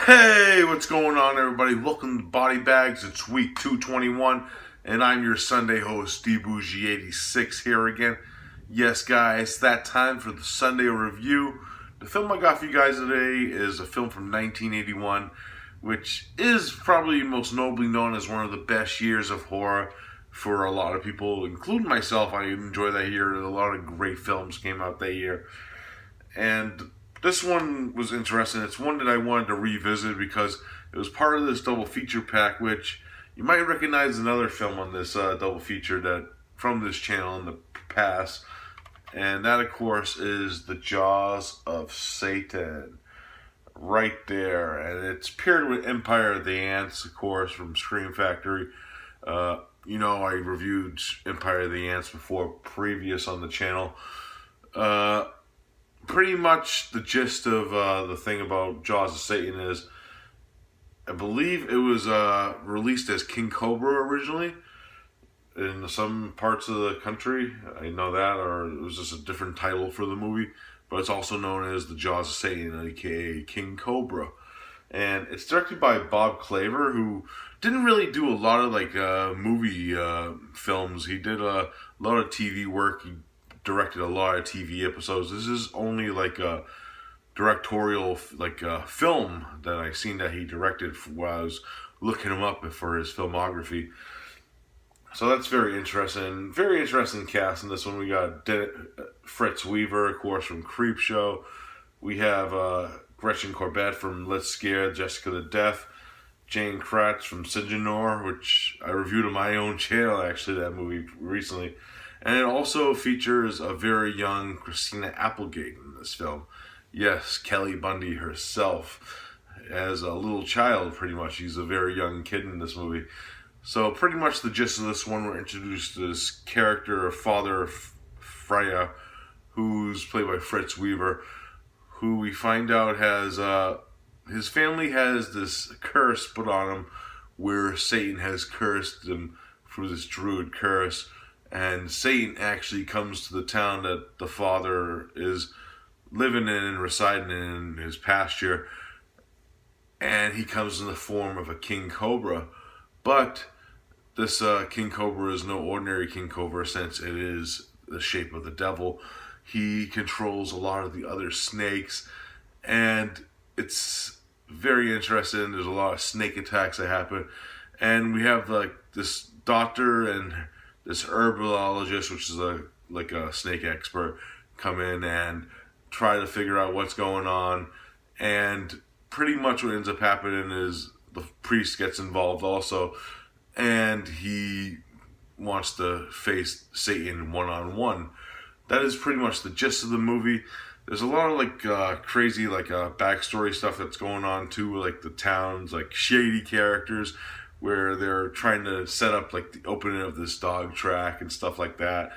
Hey, what's going on, everybody? Welcome to BodyBags. It's week 221, and I'm your Sunday host, Bourgie86 here again. Yes, guys, it's that time for the Sunday review. The film I got for you guys today is a film from 1981, which is probably most nobly known as one of the best years of horror for a lot of people, including myself. I enjoy that year. A lot of great films came out that year. And this one was interesting. It's one that I wanted to revisit because it was part of this double feature pack, which you might recognize another film on this double feature that from this channel in the past. And that, of course, is The Jaws of Satan. Right there. And it's paired with Empire of the Ants, of course, from Scream Factory. I reviewed Empire of the Ants before, previous on the channel. Pretty much the gist of the thing about Jaws of Satan is, I believe it was released as King Cobra originally in some parts of the country. I know that, or it was just a different title for the movie, but it's also known as The Jaws of Satan, aka King Cobra. And it's directed by Bob Claver, who didn't really do a lot of movie films. He did a lot of TV work. He directed a lot of TV episodes. This is only like a directorial film that I seen that he directed while I was looking him up for his filmography. So that's very interesting. Very interesting cast in this one. We got Fritz Weaver, of course, from Creepshow. We have Gretchen Corbett from Let's Scare Jessica to Death. Jane Kratz from Sinjanor, which I reviewed on my own channel, actually, that movie recently. And it also features a very young Christina Applegate in this film. Yes, Kelly Bundy herself. As a little child, pretty much. She's a very young kid in this movie. So pretty much the gist of this one, we're introduced to this character, Father Freya, who's played by Fritz Weaver, who we find out has, his family has this curse put on him where Satan has cursed them through this druid curse. And Satan actually comes to the town that the father is living in and residing in his pasture. And he comes in the form of a king cobra. But this king cobra is no ordinary king cobra, since it is the shape of the devil. He controls a lot of the other snakes. And it's very interesting. There's a lot of snake attacks that happen. And we have this doctor and this herbologist, which is a snake expert, come in and try to figure out what's going on. And pretty much what ends up happening is the priest gets involved also, and he wants to face Satan one-on-one. That is pretty much the gist of the movie. There's a lot of crazy backstory stuff that's going on too, like the town's shady characters, where they're trying to set up the opening of this dog track and stuff like that,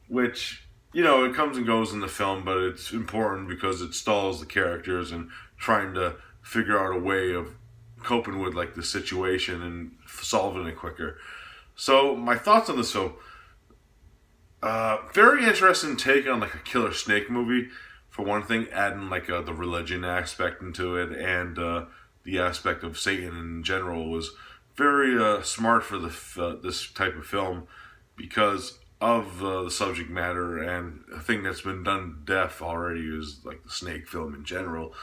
which, it comes and goes in the film, but it's important because it stalls the characters and trying to figure out a way of coping with the situation and solving it quicker. So my thoughts on this film, very interesting take on a killer snake movie, for one thing, adding the religion aspect into it, and the aspect of Satan in general was very smart for this type of film because of the subject matter, and a thing that's been done to death already is the snake film in general.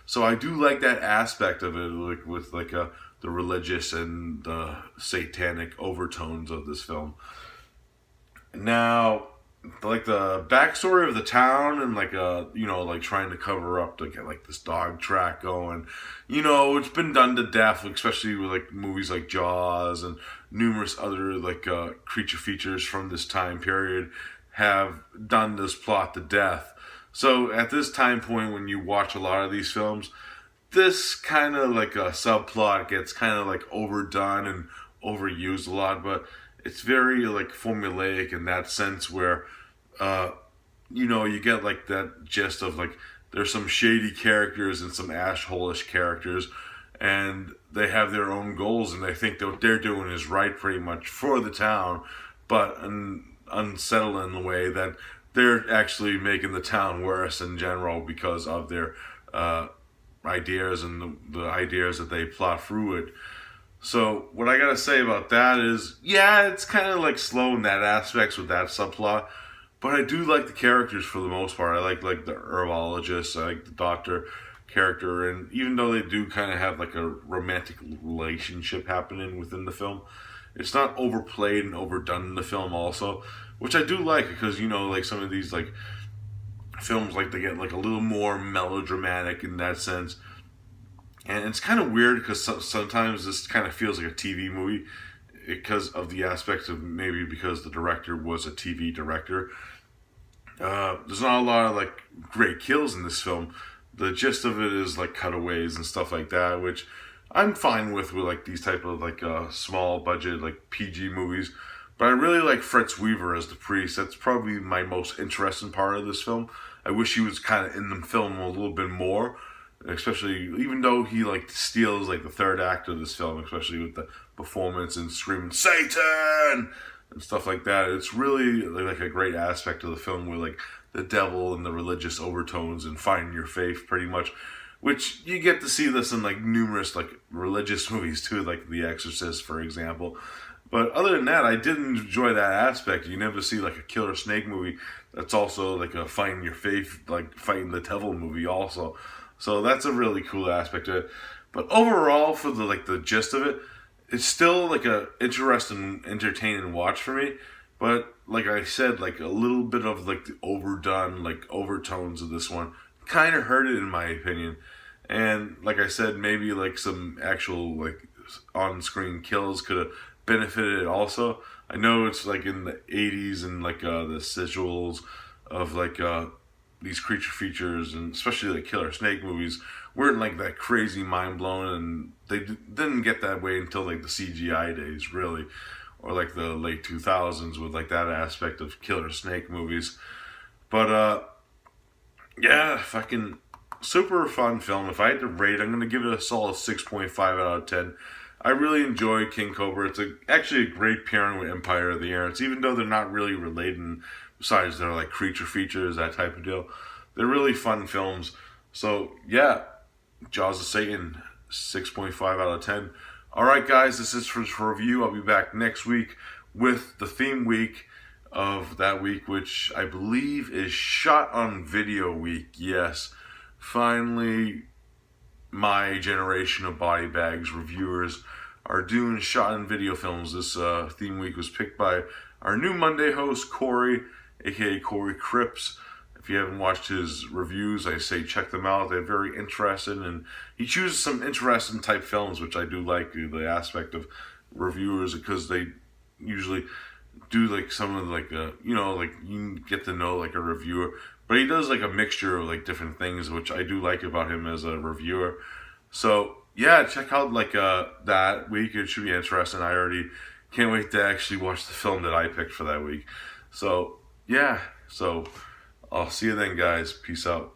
So I do like that aspect of it, with the religious and the satanic overtones of this film. Now, the backstory of the town and trying to cover up to get this dog track going, it's been done to death, especially with movies like Jaws and numerous other creature features from this time period have done this plot to death. So at this time point, when you watch a lot of these films, this kind of a subplot gets kind of overdone and overused a lot, but it's very formulaic in that sense, where you get that gist of there's some shady characters and some asshole-ish characters, and they have their own goals, and they think that what they're doing is right pretty much for the town, but unsettling in the way that they're actually making the town worse in general because of their ideas and the ideas that they plot through it. So what I gotta say about that is, yeah, it's kind of like slow in that aspects with that subplot, but I do like the characters for the most part. I like the herbologist, I like the doctor character, and even though they do kind of have like a romantic relationship happening within the film, it's not overplayed and overdone in the film also, which I do like, because you know, like some of these like films, like they get like a little more melodramatic in that sense. And it's kind of weird because sometimes this kind of feels like a TV movie because of the aspects of, maybe because the director was a TV director. There's not a lot of like great kills in this film. The gist of it is like cutaways and stuff like that, which I'm fine with like these type of like small budget like PG movies. But I really like Fritz Weaver as the priest. That's probably my most interesting part of this film. I wish he was kind of in the film a little bit more, especially even though he like steals like the third act of this film, especially with the performance and screaming Satan and stuff like that. It's really like a great aspect of the film with like the devil and the religious overtones and finding your faith, pretty much, which you get to see this in like numerous like religious movies too, like The Exorcist, for example. But other than that, I did enjoy that aspect. You never see like a killer snake movie that's also like a finding your faith, like fighting the devil movie also. So that's a really cool aspect of it. But overall, for the like the gist of it, it's still like a interesting, entertaining watch for me. But like I said, like a little bit of like the overdone, like overtones of this one kind of hurt it in my opinion. And like I said, maybe like some actual like on-screen kills could have benefited it also. I know it's like in the 80s and like the visuals of like these creature features, and especially the killer snake movies, weren't like that crazy mind blowing, and they didn't get that way until like the CGI days, really, or like the late 2000s with like that aspect of killer snake movies. But yeah, fucking super fun film. If I had to rate, I'm gonna give it a solid 6.5 out of 10. I really enjoy King Cobra. It's actually a great pairing with Empire of the Air. It's, even though they're not really related, besides they're like creature features, that type of deal, they're really fun films. So yeah, Jaws of Satan, 6.5 out of 10. Alright guys, this is for review. I'll be back next week with the theme week of that week, which I believe is Shot on Video Week. Yes, finally my generation of BodyBags reviewers are doing shot on video films. This theme week was picked by our new Monday host, Corey, aka Corey Cripps. If you haven't watched his reviews, I say check them out. They're very interesting, and he chooses some interesting type films, which I do like, the aspect of reviewers, because they usually do like some of like you know, like you get to know like a reviewer, but he does like a mixture of like different things, which I do like about him as a reviewer. So yeah, check out like that week. It should be interesting. I already can't wait to actually watch the film that I picked for that week. So yeah, so I'll see you then guys. Peace out.